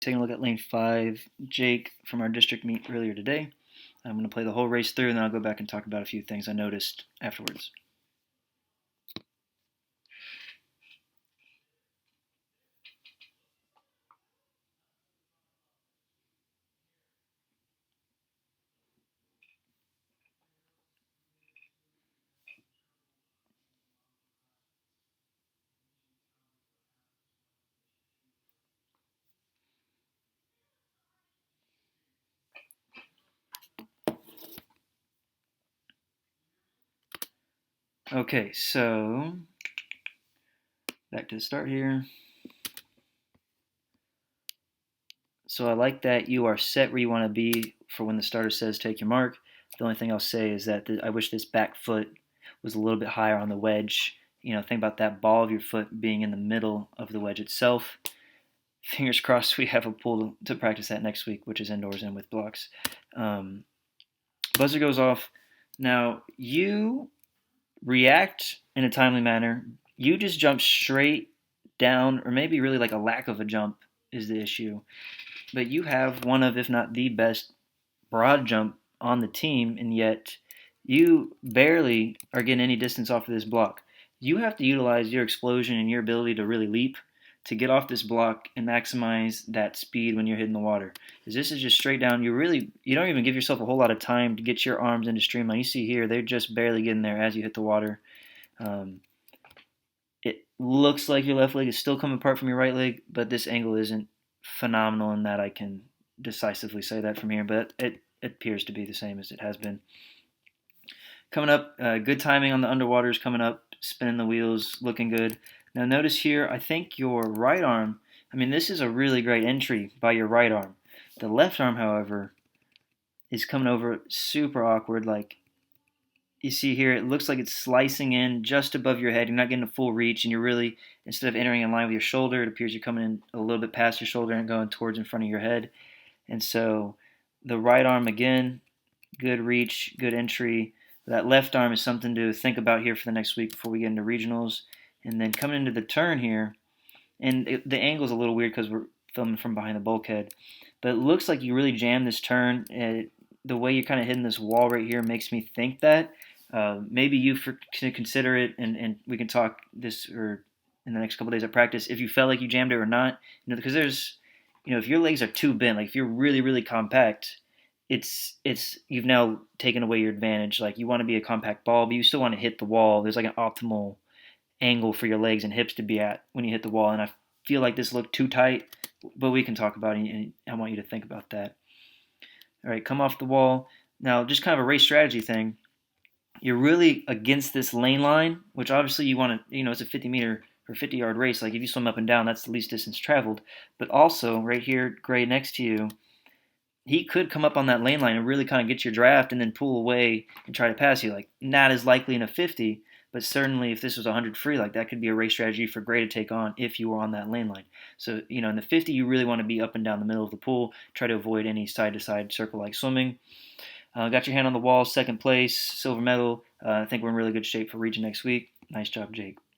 Taking a look at lane 5, Jake from our district meet earlier today. I'm going to play the whole race through, and then I'll go back and talk about a few things I noticed afterwards. Okay, so back to the start here. So I like that you are set where you want to be for when the starter says take your mark. The only thing I'll say is that I wish this back foot was a little bit higher on the wedge. Think about that ball of your foot being in the middle of the wedge itself. Fingers crossed we have a pool to practice that next week, which is indoors and with blocks. Buzzer goes off. Now, you react in a timely manner. You just jump straight down, or maybe really like a lack of a jump is the issue. But you have one of, if not the best, broad jump on the team, and yet you barely are getting any distance off of this block. You have to utilize your explosion and your ability to really leap to get off this block and maximize that speed when you're hitting the water. Because this is just straight down. You don't even give yourself a whole lot of time to get your arms into streamline. You see here, they're just barely getting there as you hit the water. It looks like your left leg is still coming apart from your right leg, but this angle isn't phenomenal in that I can decisively say that from here, but it appears to be the same as it has been. Coming up, good timing on the underwaters coming up, spinning the wheels, looking good. Now notice here, I think your right arm, this is a really great entry by your right arm. The left arm, however, is coming over super awkward. Like you see here, it looks like it's slicing in just above your head. You're not getting a full reach, and you're really, instead of entering in line with your shoulder, it appears you're coming in a little bit past your shoulder and going towards in front of your head. And so the right arm, again, good reach, good entry. That left arm is something to think about here for the next week before we get into regionals. And then coming into the turn here, and the angle is a little weird because we're filming from behind the bulkhead, but it looks like you really jammed this turn. The way you're kind of hitting this wall right here makes me think that maybe you can consider it, and we can talk this or in the next couple of days of practice if you felt like you jammed it or not. Because there's, if your legs are too bent, like if you're really really compact, it's you've now taken away your advantage. Like you want to be a compact ball, but you still want to hit the wall. There's like an optimal angle for your legs and hips to be at when you hit the wall, and I feel like this looked too tight, but we can talk about it, and I want you to think about that. All right, come off the wall. Now, just kind of a race strategy thing. You're really against this lane line, which obviously you want to, it's a 50-meter or 50-yard race. Like if you swim up and down, that's the least distance traveled. But also, right here, Gray next to you, he could come up on that lane line and really kind of get your draft and then pull away and try to pass you. Like not as likely in a 50, but certainly if this was 100 free, like that could be a race strategy for Gray to take on if you were on that lane line. So, in the 50, you really want to be up and down the middle of the pool, try to avoid any side-to-side circle-like swimming. Got your hand on the wall, second place, silver medal. I think we're in really good shape for region next week. Nice job, Jake.